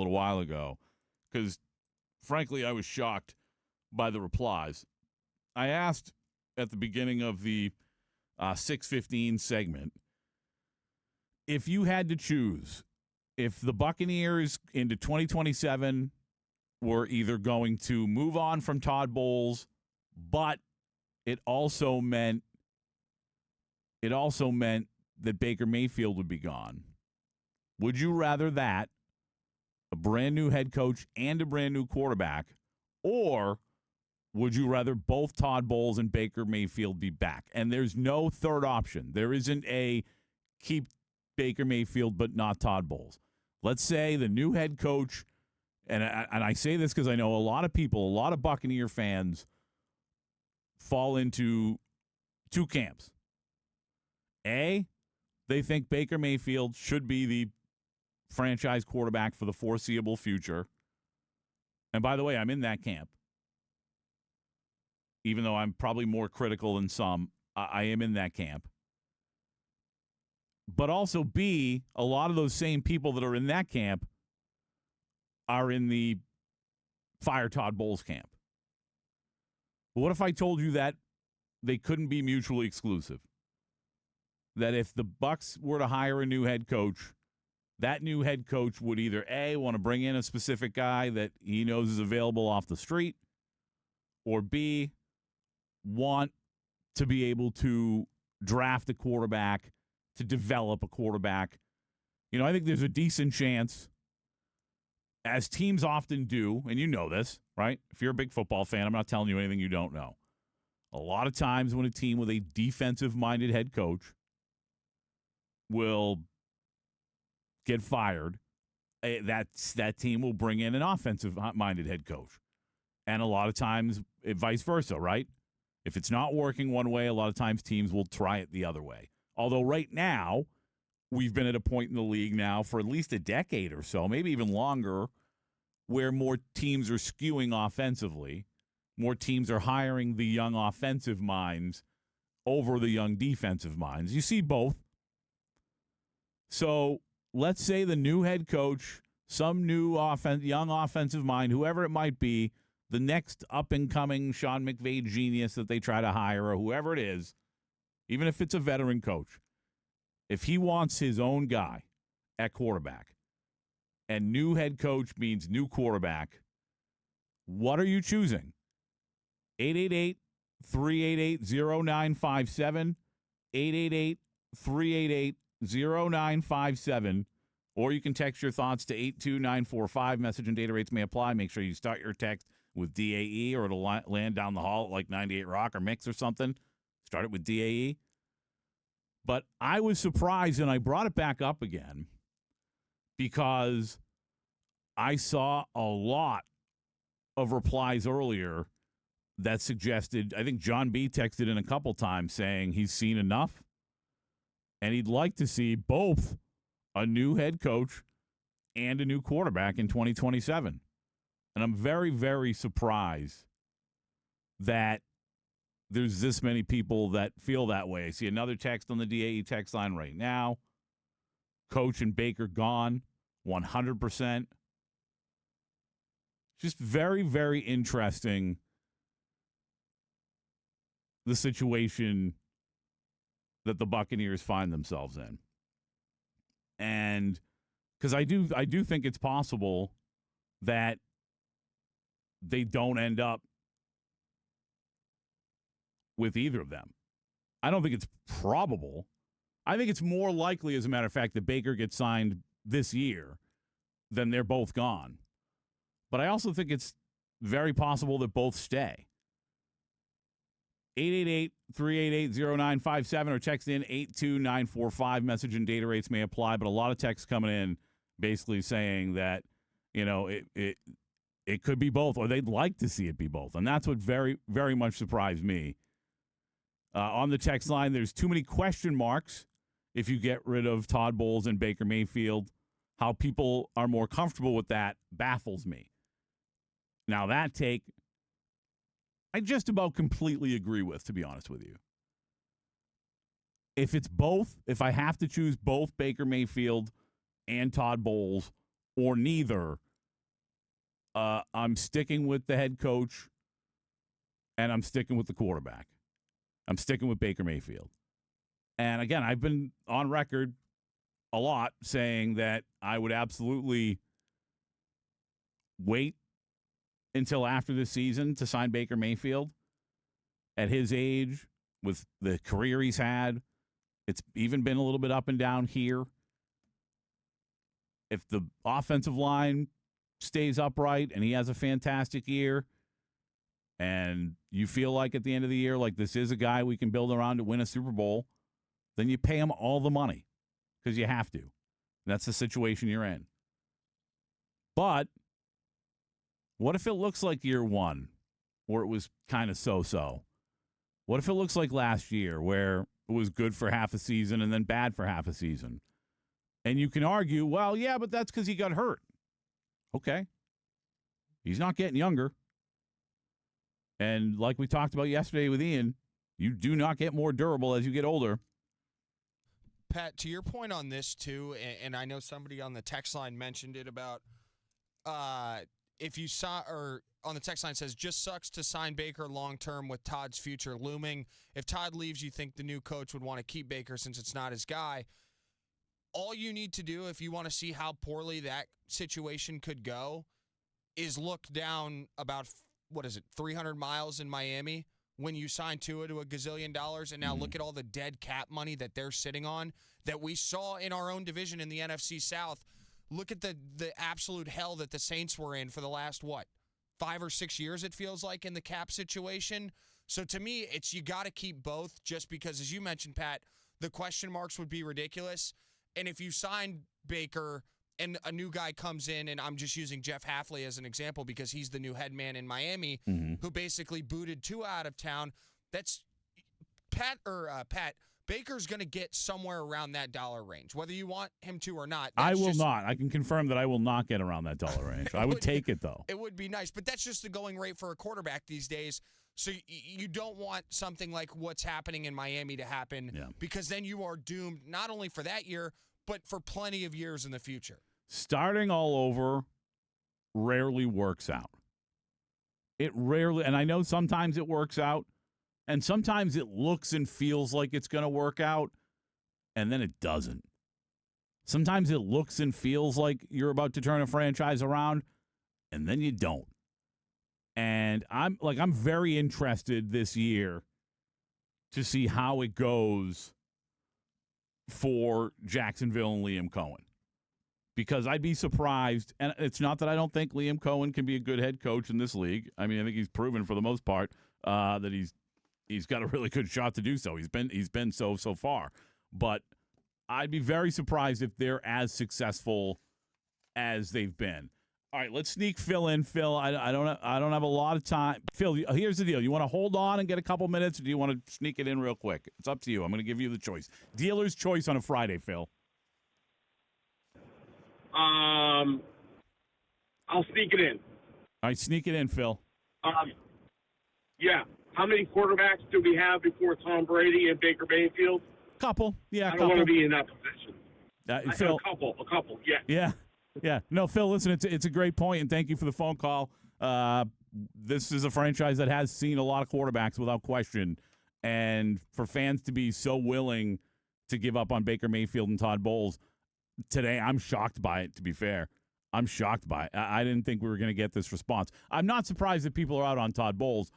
a little while ago because, frankly, I was shocked by the replies. I asked at the beginning of the 6:15 segment, if you had to choose, if the Buccaneers into 2027 were either going to move on from Todd Bowles, but it also meant that Baker Mayfield would be gone. Would you rather that, a brand new head coach and a brand new quarterback, or would you rather both Todd Bowles and Baker Mayfield be back? And there's no third option. There isn't a keep Baker Mayfield but not Todd Bowles. Let's say the new head coach, and I say this because I know a lot of people, a lot of Buccaneer fans fall into two camps. A, they think Baker Mayfield should be the franchise quarterback for the foreseeable future. And by the way, I'm in that camp. Even though I'm probably more critical than some, I am in that camp. But also B, a lot of those same people that are in that camp are in the fire Todd Bowles camp. But what if I told you that they couldn't be mutually exclusive? That if the Bucs were to hire a new head coach, that new head coach would either A, want to bring in a specific guy that he knows is available off the street, or B, want to be able to draft a quarterback, to develop a quarterback. I think there's a decent chance, as teams often do, and you know this, right? If you're a big football fan, I'm not telling you anything you don't know. A lot of times when a team with a defensive-minded head coach will get fired, that team will bring in an offensive-minded head coach. And a lot of times, vice versa, right? If it's not working one way, a lot of times teams will try it the other way. Although right now, we've been at a point in the league now for at least a decade or so, maybe even longer, where more teams are skewing offensively. More teams are hiring the young offensive minds over the young defensive minds. You see both. So let's say the new head coach, some new young offensive mind, whoever it might be, the next up-and-coming Sean McVay genius that they try to hire, or whoever it is, even if it's a veteran coach, if he wants his own guy at quarterback, and new head coach means new quarterback, what are you choosing? 888-388-0957, 888-388-0957, or you can text your thoughts to 82945. Message and data rates may apply. Make sure you start your text with DAE, or it'll land down the hall at like 98 Rock or Mix or something. Start it with DAE. But I was surprised, and I brought it back up again because I saw a lot of replies earlier that suggested, I think John B. texted in a couple times saying he's seen enough, and he'd like to see both a new head coach and a new quarterback in 2027. And I'm very, very surprised that there's this many people that feel that way. I see another text on the DAE text line right now. Coach and Baker gone, 100%. Just very, very interesting, the situation that the Buccaneers find themselves in. And because I do think it's possible that they don't end up with either of them. I don't think it's probable. I think it's more likely, as a matter of fact, that Baker gets signed this year than they're both gone. But I also think it's very possible that both stay. 888-388-0957 or text in 82945. Message and data rates may apply, but a lot of texts coming in basically saying that, it could be both, or they'd like to see it be both. And that's what very, very much surprised me. On the text line, there's too many question marks if you get rid of Todd Bowles and Baker Mayfield. How people are more comfortable with that baffles me. Now, that take, I just about completely agree with, to be honest with you. If it's both, if I have to choose both Baker Mayfield and Todd Bowles, or neither, I'm sticking with the head coach, and I'm sticking with the quarterback. I'm sticking with Baker Mayfield. And again, I've been on record a lot saying that I would absolutely wait until after the season to sign Baker Mayfield. At his age, with the career he's had, it's even been a little bit up and down here. If the offensive line stays upright and he has a fantastic year, and you feel like at the end of the year, like this is a guy we can build around to win a Super Bowl, then you pay him all the money because you have to. That's the situation you're in. But what if it looks like year one, where it was kind of so-so? What if it looks like last year, where it was good for half a season and then bad for half a season? And you can argue, well, yeah, but that's because he got hurt. Okay. He's not getting younger. And like we talked about yesterday with Ian, you do not get more durable as you get older. Pat, to your point on this, too, and I know somebody on the text line mentioned it about if you saw, or on the text line says, just sucks to sign Baker long-term with Todd's future looming. If Todd leaves, you think the new coach would want to keep Baker since it's not his guy. All you need to do if you want to see how poorly that situation could go is look down about, 300 miles in Miami when you sign Tua to $1 gazillion, and now look at all the dead cap money that they're sitting on that we saw in our own division in the NFC South. Look at the absolute hell that the Saints were in for the last, 5 or 6 years, it feels like, in the cap situation. So to me, it's you got to keep both just because, as you mentioned, Pat, the question marks would be ridiculous. And if you sign Baker and a new guy comes in, and I'm just using Jeff Hafley as an example because he's the new head man in Miami, who basically booted Tua out of town, that's Pat, Baker's going to get somewhere around that dollar range, whether you want him to or not. I will not. I can confirm that I will not get around that dollar range. I would take it, though. It would be nice, but that's just the going rate for a quarterback these days. So you don't want something like what's happening in Miami to happen because then you are doomed not only for that year, but for plenty of years in the future. Starting all over rarely works out. It rarely, and I know sometimes it works out, and sometimes it looks and feels like it's going to work out, and then it doesn't. Sometimes it looks and feels like you're about to turn a franchise around, and then you don't. And I'm very interested this year to see how it goes for Jacksonville and Liam Cohen. Because I'd be surprised, and it's not that I don't think Liam Cohen can be a good head coach in this league. I mean, I think he's proven for the most part that he's got a really good shot to do so. He's been so far. But I'd be very surprised if they're as successful as they've been. All right, let's sneak Phil in. Phil, I don't have a lot of time. Phil, here's the deal. You want to hold on and get a couple minutes, or do you want to sneak it in real quick? It's up to you. I'm going to give you the choice. Dealer's choice on a Friday, Phil. I'll sneak it in. All right, sneak it in, Phil. Yeah. How many quarterbacks do we have before Tom Brady and Baker Mayfield? Couple. Yeah, I don't want to be in that position. Phil, A couple. Yeah. Yeah. No, Phil, listen, it's a great point, and thank you for the phone call. This is a franchise that has seen a lot of quarterbacks without question, and for fans to be so willing to give up on Baker Mayfield and Todd Bowles today, I'm shocked by it, to be fair. I'm shocked by it. I didn't think we were going to get this response. I'm not surprised that people are out on Todd Bowles.